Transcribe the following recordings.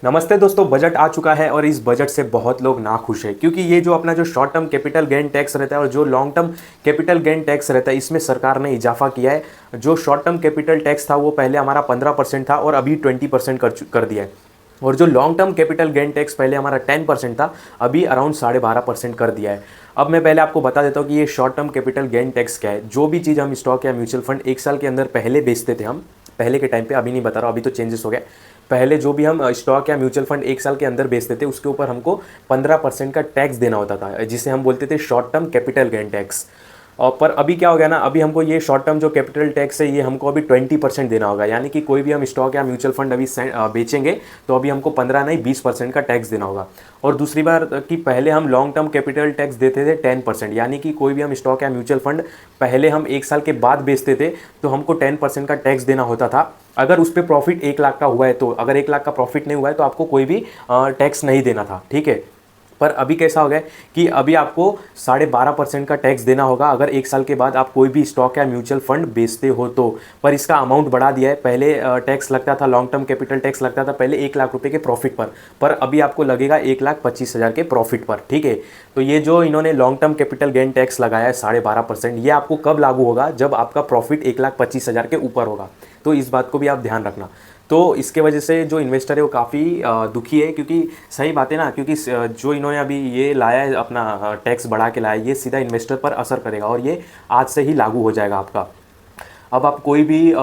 नमस्ते दोस्तों, बजट आ चुका है और इस बजट से बहुत लोग नाखुश हैं क्योंकि ये जो अपना जो short term capital gain tax रहता है और जो long term capital gain tax रहता है, इसमें सरकार ने इजाफा किया है। जो शॉर्ट टर्म कैपिटल टैक्स था वो पहले हमारा 15% था और अभी 20% कर दिया है। और जो long term capital gain tax पहले हमारा 10% था, अभी अराउंड 12.5% कर दिया है। अब मैं पहले आपको बता देता हूँ कि ये short term capital gain tax क्या है। जो भी चीज़ हम स्टॉक या म्यूचुअल फंड एक साल के अंदर पहले बेचते थे, हम पहले के टाइम पे, अभी नहीं बता रहा हूँ, अभी तो चेंजेस हो गया। पहले जो भी हम स्टॉक या म्यूचुअल फंड एक साल के अंदर बेचते थे, उसके ऊपर हमको 15% का टैक्स देना होता था, जिसे हम बोलते थे short term capital gain tax. और पर अभी क्या हो गया ना, अभी हमको ये शॉर्ट टर्म जो कैपिटल टैक्स है, ये हमको अभी 20% देना होगा। यानी कि कोई भी हम स्टॉक या म्यूचुअल फंड अभी बेचेंगे तो अभी हमको 15 नहीं 20% का टैक्स देना होगा। और दूसरी बार कि पहले हम लॉन्ग टर्म कैपिटल टैक्स देते थे 10%, यानी कि कोई भी हम स्टॉक या म्यूचुअल फंड पहले हम एक साल के बाद बेचते थे तो हमको 10% का टैक्स देना होता था। अगर उस पर प्रॉफिट 1 लाख का हुआ है तो, अगर 1 लाख का प्रॉफिट नहीं हुआ है तो आपको कोई भी टैक्स नहीं देना था, ठीक है। पर अभी कैसा हो गया कि अभी आपको 12.5% का टैक्स देना होगा अगर एक साल के बाद आप कोई भी स्टॉक या म्यूचुअल फंड बेचते हो तो। पर इसका अमाउंट बढ़ा दिया है। पहले टैक्स लगता था, लॉन्ग टर्म कैपिटल टैक्स लगता था पहले 1 लाख रुपए के प्रॉफिट पर अभी आपको लगेगा 1,25,000 के प्रॉफिट पर, ठीक है। तो ये जो इन्होंने long term capital gain tax लगाया है 12.5%, ये आपको कब लागू होगा? जब आपका प्रॉफिट 1,25,000 के ऊपर होगा। तो इस बात को भी आप ध्यान रखना। तो इसके वजह से जो इन्वेस्टर है वो काफ़ी दुखी है, क्योंकि सही बात है ना, क्योंकि जो इन्होंने अभी ये लाया है, अपना टैक्स बढ़ा के लाया है, ये सीधा इन्वेस्टर पर असर करेगा और ये आज से ही लागू हो जाएगा आपका। अब आप कोई भी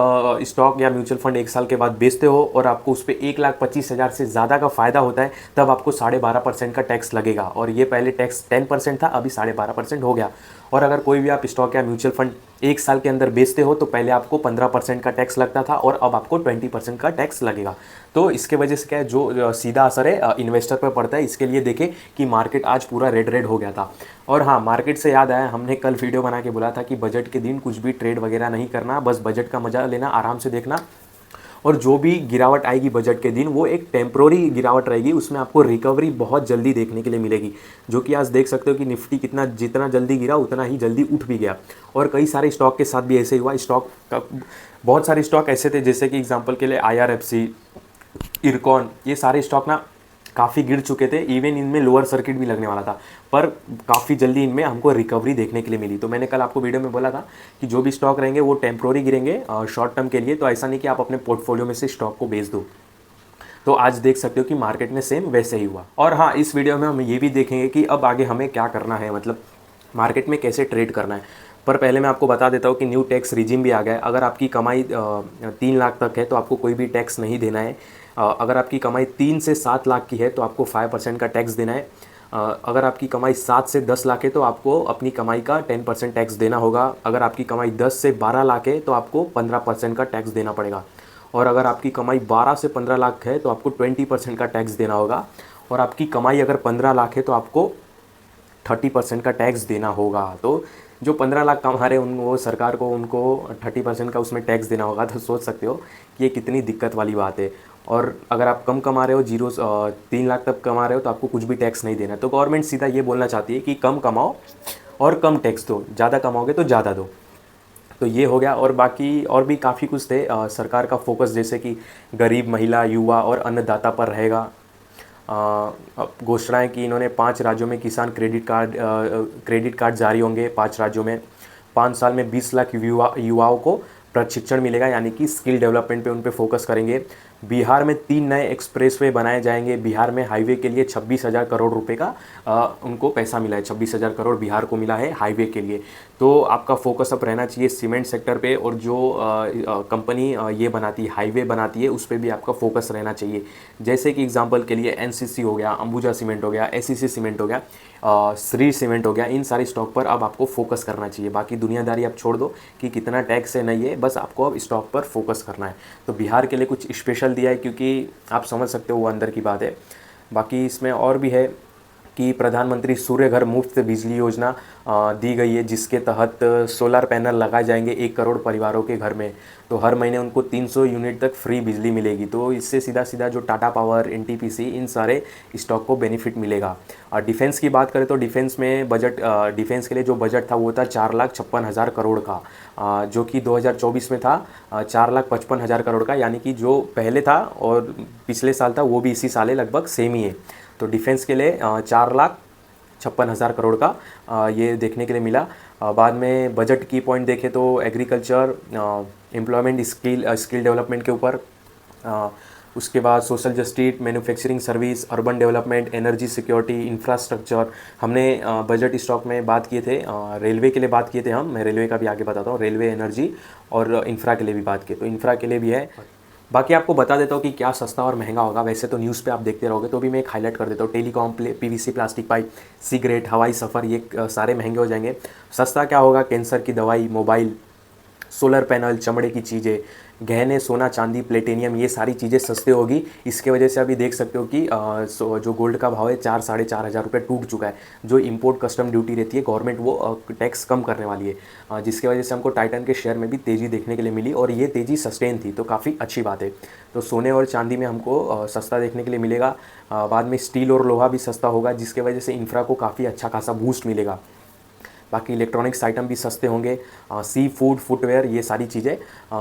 स्टॉक या म्यूचुअल फंड एक साल के बाद बेचते हो और आपको उस पर 1,25,000 से ज़्यादा का फ़ायदा होता है, तब आपको 12.5% का टैक्स लगेगा। और ये पहले टैक्स 10% था, अभी 12.5% हो गया। और अगर कोई भी आप स्टॉक या म्यूचुअल फंड एक साल के अंदर बेचते हो तो पहले आपको 15% का टैक्स लगता था और अब आपको 20% का टैक्स लगेगा। तो इसके वजह से क्या है, जो सीधा असर है इन्वेस्टर पर पड़ता है। इसके लिए देखें कि मार्केट आज पूरा रेड रेड हो गया था। और हाँ, मार्केट से याद आया, हमने कल वीडियो बना के बोला था कि बजट के दिन कुछ भी ट्रेड वगैरह नहीं करना, बस बजट का मजा लेना, आराम से देखना। और जो भी गिरावट आएगी बजट के दिन, वो एक टेम्प्रोरी गिरावट रहेगी, उसमें आपको रिकवरी बहुत जल्दी देखने के लिए मिलेगी। जो कि आज देख सकते हो कि निफ्टी कितना, जितना जल्दी गिरा उतना ही जल्दी उठ भी गया। और कई सारे स्टॉक के साथ भी ऐसे ही हुआ। स्टॉक का बहुत सारे स्टॉक ऐसे थे, जैसे कि एग्जांपल के लिए IRFC, इरकॉन, ये सारे स्टॉक ना काफ़ी गिर चुके थे। इवन इनमें लोअर सर्किट भी लगने वाला था, पर काफ़ी जल्दी इनमें हमको रिकवरी देखने के लिए मिली। तो मैंने कल आपको वीडियो में बोला था कि जो भी स्टॉक रहेंगे वो टेम्प्रोरी गिरेंगे शॉर्ट टर्म के लिए। तो ऐसा नहीं कि आप अपने पोर्टफोलियो में से स्टॉक को बेच दो। तो आज देख सकते हो कि मार्केट में सेम वैसे ही हुआ। और हाँ, इस वीडियो में हम ये भी देखेंगे कि अब आगे हमें क्या करना है, मतलब मार्केट में कैसे ट्रेड करना है। पर पहले मैं आपको बता देता हूँ कि न्यू टैक्स रिजीम भी आ गया है। अगर आपकी कमाई 3 लाख तक है तो आपको कोई भी टैक्स नहीं देना है। अगर आपकी कमाई 3 से 7 लाख की है तो आपको 5% का टैक्स देना है। अगर आपकी कमाई 7 से 10 लाख है तो आपको अपनी कमाई का 10% टैक्स देना होगा। अगर आपकी कमाई 10 से 12 लाख है तो आपको 15% का टैक्स देना पड़ेगा। और अगर आपकी कमाई 12 से 15 लाख है तो आपको 20% का टैक्स देना होगा। और आपकी कमाई अगर 15 लाख है तो आपको 30% का टैक्स देना होगा। तो जो 15 लाख कमा रहे हैं उन, वो सरकार को उनको 30% का उसमें टैक्स देना होगा। तो सोच सकते हो कि ये कितनी दिक्कत वाली बात है। और अगर आप कम कमा रहे हो, 3 लाख तक कमा रहे हो, तो आपको कुछ भी टैक्स नहीं देना। तो गवर्नमेंट सीधा ये बोलना चाहती है कि कम कमाओ और कम टैक्स दो, ज़्यादा कमाओगे तो ज़्यादा दो। तो ये हो गया। और बाकी और भी काफ़ी कुछ थे। सरकार का फोकस जैसे कि गरीब, महिला, युवा और अन्नदाता पर रहेगा। घोषणाएं की इन्होंने, 5 राज्यों में किसान क्रेडिट कार्ड जारी होंगे। 5 राज्यों में 5 साल में 20 लाख युवाओं को प्रशिक्षण मिलेगा, यानी कि स्किल डेवलपमेंट पे उन पे फोकस करेंगे। बिहार में 3 नए एक्सप्रेसवे बनाए जाएंगे। बिहार में हाईवे के लिए 26,000 करोड़ रुपए का उनको पैसा मिला है। 26,000 करोड़ बिहार को मिला है हाईवे के लिए। तो आपका फोकस अब रहना चाहिए सीमेंट सेक्टर पे, और जो कंपनी ये बनाती है, हाईवे बनाती है, उस पर भी आपका फोकस रहना चाहिए। जैसे कि एग्जांपल के लिए NCC हो गया, अंबुजा सीमेंट हो गया, SCC सीमेंट हो गया, श्री सीमेंट हो गया, इन सारी स्टॉक पर अब आपको फोकस करना चाहिए। बाकी दुनियादारी आप छोड़ दो कि कितना टैक्स है, नहीं है, बस आपको अब स्टॉक पर फोकस करना है। तो बिहार के लिए कुछ स्पेशल दिया है, क्योंकि आप समझ सकते हो वो अंदर की बात है। बाकी इसमें और भी है। कि प्रधानमंत्री सूर्य घर मुफ्त बिजली योजना दी गई है, जिसके तहत सोलर पैनल लगाए जाएंगे 1 करोड़ परिवारों के घर में। तो हर महीने उनको 300 यूनिट तक फ्री बिजली मिलेगी। तो इससे सीधा सीधा जो टाटा पावर, एनटीपीसी, इन सारे स्टॉक को बेनिफिट मिलेगा। और डिफेंस की बात करें तो डिफेंस में बजट, डिफेंस के लिए जो बजट था वो था 4,56,000 करोड़ का, जो कि 2024 में था 4,55,000 करोड़ का, यानी कि जो पहले था और पिछले साल था वो भी इसी साल है, लगभग सेम ही है। तो डिफेंस के लिए 4,56,000 करोड़ का ये देखने के लिए मिला। बाद में बजट की पॉइंट देखें तो एग्रीकल्चर, एम्प्लॉयमेंट, स्किल डेवलपमेंट के ऊपर, उसके बाद social justice, manufacturing service, urban development, energy security, infrastructure. हमने बजट स्टॉक में बात किए थे, रेलवे के लिए बात किए थे मैं रेलवे का भी आगे बताता हूँ, रेलवे, एनर्जी और इंफ्रा के लिए भी बात की, तो इंफ्रा के लिए भी है। बाकी आपको बता देता हूँ कि क्या सस्ता और महंगा होगा। वैसे तो न्यूज़ पे आप देखते रहोगे, तो भी मैं एक हाईलाइट कर देता हूँ। Telecom, PVC plastic pipe, cigarette, हवाई सफ़र, ये सारे महंगे हो जाएंगे। सस्ता क्या होगा? कैंसर की दवाई, मोबाइल, सोलर पैनल, चमड़े की चीज़ें, गहने, सोना, चांदी, प्लेटिनियम, ये सारी चीज़ें सस्ते होगी। इसके वजह से अभी देख सकते हो कि जो गोल्ड का भाव है 4-4.5 हज़ार रुपये टूट चुका है। जो इंपोर्ट कस्टम ड्यूटी रहती है, गवर्नमेंट वो टैक्स कम करने वाली है, जिसके वजह से हमको टाइटन के शेयर में भी तेज़ी देखने के लिए मिली और ये तेज़ी सस्टेन थी, तो काफ़ी अच्छी बात है। तो सोने और चांदी में हमको सस्ता देखने के लिए मिलेगा। बाद में स्टील और लोहा भी सस्ता होगा, जिसके वजह से इंफ्रा को काफ़ी अच्छा खासा बूस्ट मिलेगा। बाकी इलेक्ट्रॉनिक्स आइटम भी सस्ते होंगे, सी फूड, फुटवेयर, ये सारी चीज़ें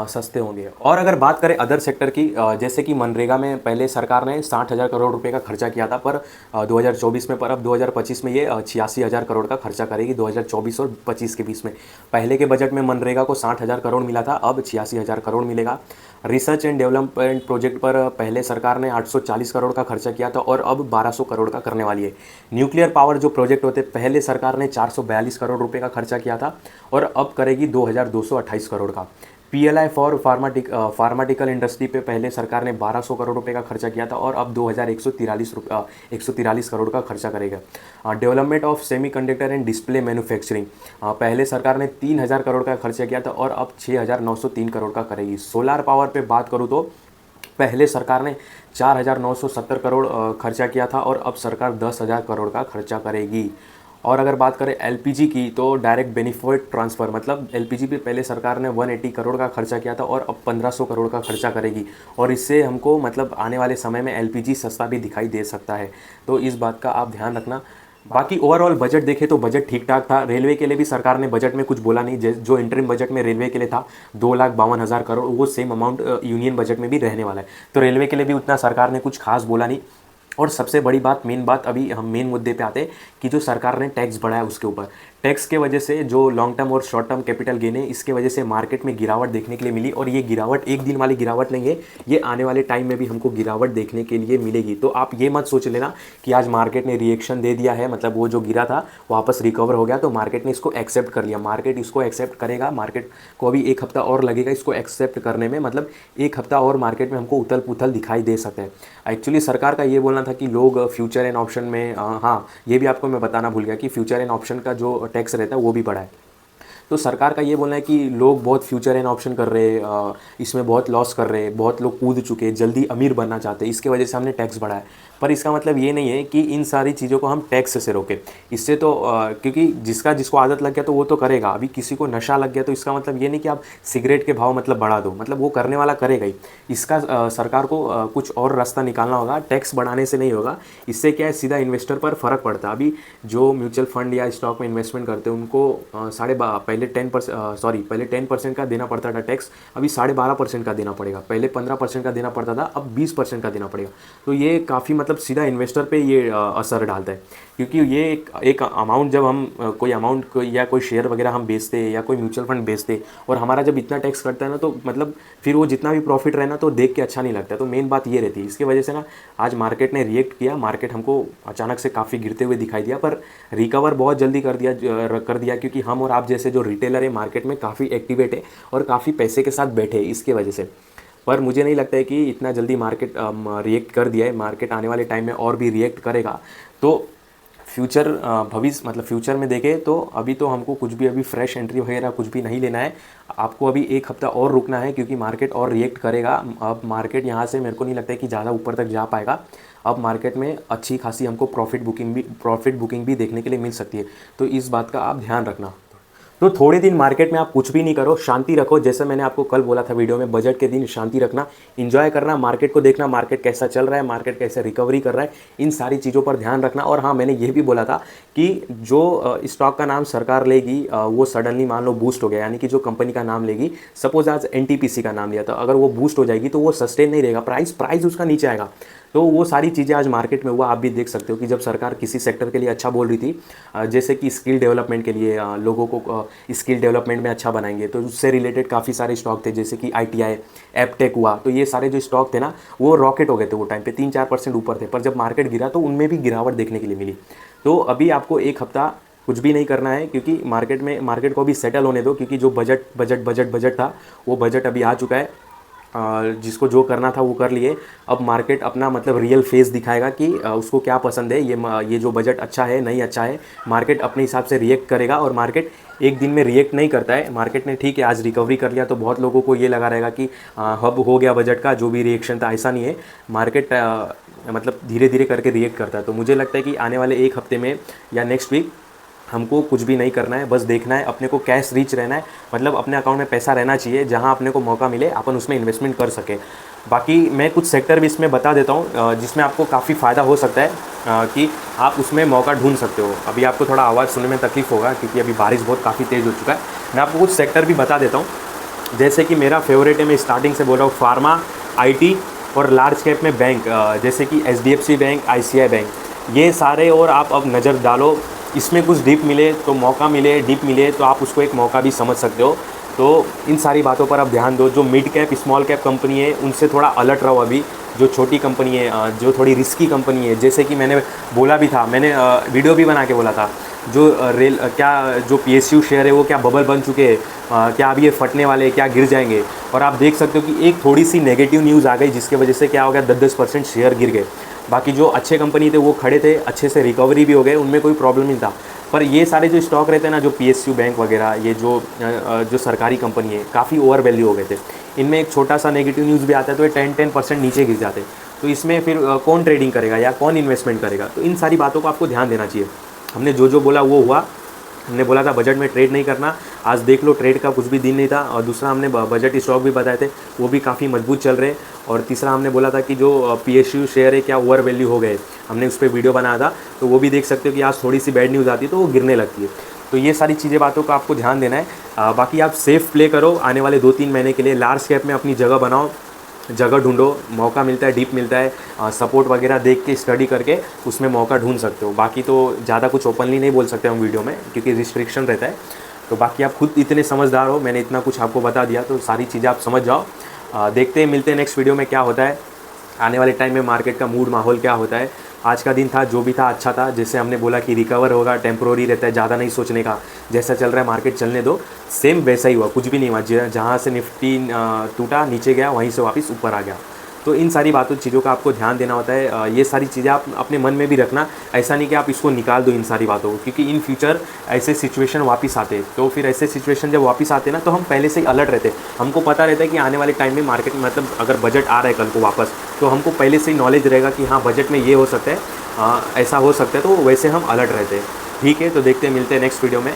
सस्ते होंगे। और अगर बात करें अदर सेक्टर की, जैसे कि मनरेगा में पहले सरकार ने 60,000 करोड़ रुपए का खर्चा किया था, पर 2024 में, पर अब 2025 में ये 86,000 करोड़ का खर्चा करेगी, 2024 और 25 के बीच में। पहले के बजट में मनरेगा को 60,000 करोड़ मिला था, अब 86,000 करोड़ मिलेगा। रिसर्च एंड डेवलपमेंट प्रोजेक्ट पर पहले सरकार ने 840 करोड़ का खर्चा किया था और अब 1200 करोड़ का करने वाली है। न्यूक्लियर पावर जो प्रोजेक्ट होते, पहले सरकार ने 442 करोड़ रुपए का खर्चा किया था और अब करेगी 2228 करोड़ का। पीएलआई फॉर फार्माटिकल इंडस्ट्री पे पहले सरकार ने 1200 करोड़ रुपए का खर्चा किया था और अब 143 करोड़ का खर्चा करेगा। Development of semiconductor and display manufacturing, पहले सरकार ने 3000 करोड़ का खर्चा किया था और अब 6903 करोड़ का करेगी। सोलार पावर पे बात करूँ तो पहले सरकार ने 4970 करोड़ खर्चा किया था और अब सरकार 10,000 करोड़ का खर्चा करेगी। और अगर बात करें एलपीजी की, तो डायरेक्ट बेनिफिट ट्रांसफ़र, मतलब एलपीजी पे पहले सरकार ने 180 करोड़ का खर्चा किया था और अब 1500 करोड़ का खर्चा करेगी। और इससे हमको मतलब आने वाले समय में एलपीजी सस्ता भी दिखाई दे सकता है, तो इस बात का आप ध्यान रखना। बाकी ओवरऑल बजट देखें तो बजट ठीक ठाक था। रेलवे के लिए भी सरकार ने बजट में कुछ बोला नहीं, जो इंटरिम बजट में रेलवे के लिए था 2,52,000 करोड़, वो सेम अमाउंट यूनियन बजट में भी रहने वाला है। तो रेलवे के लिए भी उतना सरकार ने कुछ खास बोला नहीं। और सबसे बड़ी बात, मेन बात, अभी हम मेन मुद्दे पे आते हैं कि जो सरकार ने टैक्स बढ़ाया उसके ऊपर, टैक्स के वजह से जो लॉन्ग टर्म और शॉर्ट टर्म कैपिटल गेन है, इसके वजह से मार्केट में गिरावट देखने के लिए मिली। और ये गिरावट एक दिन वाली गिरावट नहीं है, ये आने वाले टाइम में भी हमको गिरावट देखने के लिए मिलेगी। तो आप ये मत सोच लेना कि आज मार्केट ने रिएक्शन दे दिया है, मतलब वो जो गिरा था वापस रिकवर हो गया तो मार्केट ने इसको एक्सेप्ट कर लिया। मार्केट इसको एक्सेप्ट करेगा, मार्केट को अभी 1 हफ्ता और लगेगा इसको एक्सेप्ट करने में, मतलब 1 हफ्ता और मार्केट में हमको उथल पुथल दिखाई दे सकता है। एक्चुअली सरकार का ये बोलना था कि लोग फ्यूचर एंड ऑप्शन में, हाँ ये भी आपको मैं बताना भूल गया कि फ्यूचर एंड ऑप्शन का जो टैक्स रहता है वो भी बढ़ा है। तो सरकार का ये बोलना है कि लोग बहुत फ्यूचर एंड ऑप्शन कर रहे हैं, इसमें बहुत लॉस कर रहे हैं, बहुत लोग कूद चुके हैं, जल्दी अमीर बनना चाहते हैं, इसके वजह से हमने टैक्स बढ़ाया। पर इसका मतलब ये नहीं है कि इन सारी चीज़ों को हम टैक्स से रोकें। इससे तो क्योंकि जिसको आदत लग गया तो वो तो करेगा। अभी किसी को नशा लग गया तो इसका मतलब ये नहीं कि आप सिगरेट के भाव मतलब बढ़ा दो, मतलब वो करने वाला करेगा ही। इसका सरकार को कुछ और रास्ता निकालना होगा, टैक्स बढ़ाने से नहीं होगा। इससे क्या है, सीधा इन्वेस्टर पर फ़र्क पड़ता है। अभी जो म्यूचुअल फंड या स्टॉक में इन्वेस्टमेंट करते हैं उनको पहले 10% का देना पड़ता था टैक्स, अभी 12.5% का देना पड़ेगा। पहले 15% का देना पड़ता था, अब 20% का देना पड़ेगा। तो ये काफ़ी मतलब सीधा इन्वेस्टर पे ये असर डालता है, क्योंकि ये एक अमाउंट, जब हम कोई अमाउंट या कोई शेयर वगैरह हम बेचते हैं या कोई म्यूचुअल फंड बेचते हैं और हमारा जब इतना टैक्स कटता है ना, तो मतलब फिर वो जितना भी प्रॉफिट रहना तो देख के अच्छा नहीं लगता। तो मेन बात ये रहती है। इसकी वजह से ना आज मार्केट ने रिएक्ट किया, मार्केट हमको अचानक से काफ़ी गिरते हुए दिखाई दिया, पर रिकवर बहुत जल्दी कर दिया क्योंकि हम और आप जैसे जो रिटेलर है मार्केट में काफ़ी एक्टिवेट है और काफ़ी पैसे के साथ बैठे हैं इसके वजह से। पर मुझे नहीं लगता है कि इतना जल्दी मार्केट रिएक्ट कर दिया है। मार्केट आने वाले टाइम में और भी रिएक्ट करेगा। तो फ्यूचर भविष्य मतलब फ्यूचर में देखें तो अभी तो हमको कुछ भी अभी फ्रेश एंट्री वगैरह कुछ भी नहीं लेना है। आपको अभी एक हफ्ता और रुकना है क्योंकि मार्केट और रिएक्ट करेगा। अब मार्केट यहाँ से मेरे को नहीं लगता है कि ज़्यादा ऊपर तक जा पाएगा। अब मार्केट में अच्छी खासी हमको प्रॉफिट बुकिंग भी देखने के लिए मिल सकती है, तो इस बात का आप ध्यान रखना। तो थोड़े दिन मार्केट में आप कुछ भी नहीं करो, शांति रखो। जैसे मैंने आपको कल बोला था वीडियो में, बजट के दिन शांति रखना, एंजॉय करना, मार्केट को देखना, मार्केट कैसा चल रहा है, मार्केट कैसे रिकवरी कर रहा है, इन सारी चीज़ों पर ध्यान रखना। और हाँ, मैंने ये भी बोला था कि जो स्टॉक का नाम सरकार लेगी वो सडनली मान लो बूस्ट हो गया, यानी कि जो कंपनी का नाम लेगी, सपोज आज एनटीपीसी का नाम लिया था, अगर वो बूस्ट हो जाएगी तो वो सस्टेन नहीं रहेगा, प्राइस उसका नीचे आएगा। तो वो सारी चीज़ें आज मार्केट में हुआ, आप भी देख सकते हो कि जब सरकार किसी सेक्टर के लिए अच्छा बोल रही थी, जैसे कि स्किल डेवलपमेंट के लिए, लोगों को स्किल डेवलपमेंट में अच्छा बनाएंगे, तो उससे रिलेटेड काफ़ी सारे स्टॉक थे, जैसे कि ITI, एपटेक हुआ, तो ये सारे जो स्टॉक थे ना वो रॉकेट हो गए थे वो टाइम पे, 3-4% ऊपर थे। पर जब मार्केट गिरा तो उनमें भी गिरावट देखने के लिए मिली। तो अभी आपको एक हफ्ता कुछ भी नहीं करना है, क्योंकि मार्केट को भी सेटल होने दो, क्योंकि जो बजट था वो बजट अभी आ चुका है। जिसको जो करना था वो कर लिए। अब मार्केट अपना मतलब रियल फेस दिखाएगा कि उसको क्या पसंद है, ये जो बजट अच्छा है नहीं अच्छा है। मार्केट अपने हिसाब से रिएक्ट करेगा, और मार्केट एक दिन में रिएक्ट नहीं करता है। मार्केट ने ठीक है आज रिकवरी कर लिया तो बहुत लोगों को ये लगा रहेगा कि हब हो गया बजट का, जो भी रिएक्शन था, ऐसा नहीं है। मार्केट मतलब धीरे धीरे करके रिएक्ट करता है। तो मुझे लगता है कि आने वाले एक हफ्ते में या नेक्स्ट वीक हमको कुछ भी नहीं करना है, बस देखना है, अपने को कैश रिच रहना है, मतलब अपने अकाउंट में पैसा रहना चाहिए, जहां अपने को मौका मिले अपन उसमें इन्वेस्टमेंट कर सके। बाकी मैं कुछ सेक्टर भी इसमें बता देता हूं जिसमें आपको काफ़ी फ़ायदा हो सकता है कि आप उसमें मौका ढूंढ सकते हो। अभी आपको थोड़ा आवाज़ सुनने में तकलीफ होगा क्योंकि अभी बारिश बहुत काफ़ी तेज़ हो चुका है। मैं आपको कुछ सेक्टर भी बता देता हूँ, जैसे कि मेरा फेवरेट है, मैं स्टार्टिंग से बोल रहा हूँ, फार्मा, IT और लार्ज कैप में बैंक, जैसे कि HDFC बैंक, ICI बैंक, ये सारे। और आप अब नज़र डालो, इसमें कुछ डिप मिले तो मौका मिले, डिप मिले तो आप उसको एक मौका भी समझ सकते हो। तो इन सारी बातों पर आप ध्यान दो। जो mid cap small cap company है उनसे थोड़ा अलर्ट रहो। अभी जो छोटी कंपनी है, जो थोड़ी रिस्की कंपनी है, जैसे कि मैंने बोला भी था, मैंने वीडियो भी बना के बोला था, जो जो PSU शेयर है वो क्या बबल बन चुके हैं, क्या अभी ये फटने वाले हैं, क्या गिर जाएंगे। और आप देख सकते हो कि एक थोड़ी सी नेगेटिव न्यूज़ आ गई जिसकी वजह से क्या हो गया, 10-10% शेयर गिर गए। बाकी जो अच्छे कंपनी थे वो खड़े थे, अच्छे से रिकवरी भी हो गए, उनमें कोई प्रॉब्लम नहीं था। पर ये सारे जो स्टॉक रहते हैं ना, जो PSU बैंक वगैरह, ये जो सरकारी कंपनी है, काफ़ी ओवर वैल्यू हो गए थे। इनमें एक छोटा सा नेगेटिव न्यूज़ भी आता है तो ये 10% नीचे गिर जाते। तो इसमें फिर कौन ट्रेडिंग करेगा या कौन इन्वेस्टमेंट करेगा। तो इन सारी बातों को आपको ध्यान देना चाहिए। हमने जो बोला वो हुआ। हमने बोला था बजट में ट्रेड नहीं करना, आज देख लो ट्रेड का कुछ भी दिन नहीं था। और दूसरा हमने बजट स्टॉक भी बताए थे, वो भी काफ़ी मजबूत चल रहे। और तीसरा हमने बोला था कि जो PSU शेयर है क्या ओवर वैल्यू हो गए, हमने उस पर वीडियो बनाया था, तो वो भी देख सकते हो कि आज थोड़ी सी बैड न्यूज़ आती है तो वो गिरने लगती है। तो ये सारी चीज़ें बातों का आपको ध्यान देना है। बाकी आप सेफ प्ले करो आने वाले 2-3 महीने के लिए। लार्ज कैप में अपनी जगह बनाओ, जगह ढूंढो, मौका मिलता है, डीप मिलता है, सपोर्ट वगैरह देख के स्टडी करके उसमें मौका ढूंढ सकते हो। बाकी तो ज़्यादा कुछ ओपनली नहीं बोल सकते हम वीडियो में क्योंकि रिस्ट्रिक्शन रहता है। तो बाकी आप खुद इतने समझदार हो, मैंने इतना कुछ आपको बता दिया तो सारी चीज़ें आप समझ जाओ। देखते हैं, मिलते हैं नेक्स्ट वीडियो में क्या होता है आने वाले टाइम में, मार्केट का मूड माहौल क्या होता है। आज का दिन था जो भी था अच्छा था। जैसे हमने बोला कि रिकवर होगा, टेम्प्रोरी रहता है, ज़्यादा नहीं सोचने का, जैसा चल रहा है मार्केट चलने दो। सेम वैसा ही हुआ, कुछ भी नहीं हुआ। जहाँ से निफ्टी टूटा नीचे गया वहीं से वापस ऊपर आ गया। तो इन सारी चीज़ों का आपको ध्यान देना होता है। ये सारी चीज़ें आप अपने मन में भी रखना, ऐसा नहीं कि आप इसको निकाल दो इन सारी बातों को, क्योंकि इन फ्यूचर ऐसे सिचुएशन वापस आते। तो फिर ऐसे सिचुएशन जब वापस आते ना तो हम पहले से ही अलर्ट रहते। हमको पता रहता है कि आने वाले टाइम में मार्केट में मतलब अगर बजट आ रहा है कल को वापस, तो हमको पहले से ही नॉलेज रहेगा कि हाँ बजट में ये हो सकता है, ऐसा हो सकता है, तो वैसे हम अलर्ट रहते हैं। ठीक है, तो देखते हैं, मिलते हैं नेक्स्ट वीडियो में।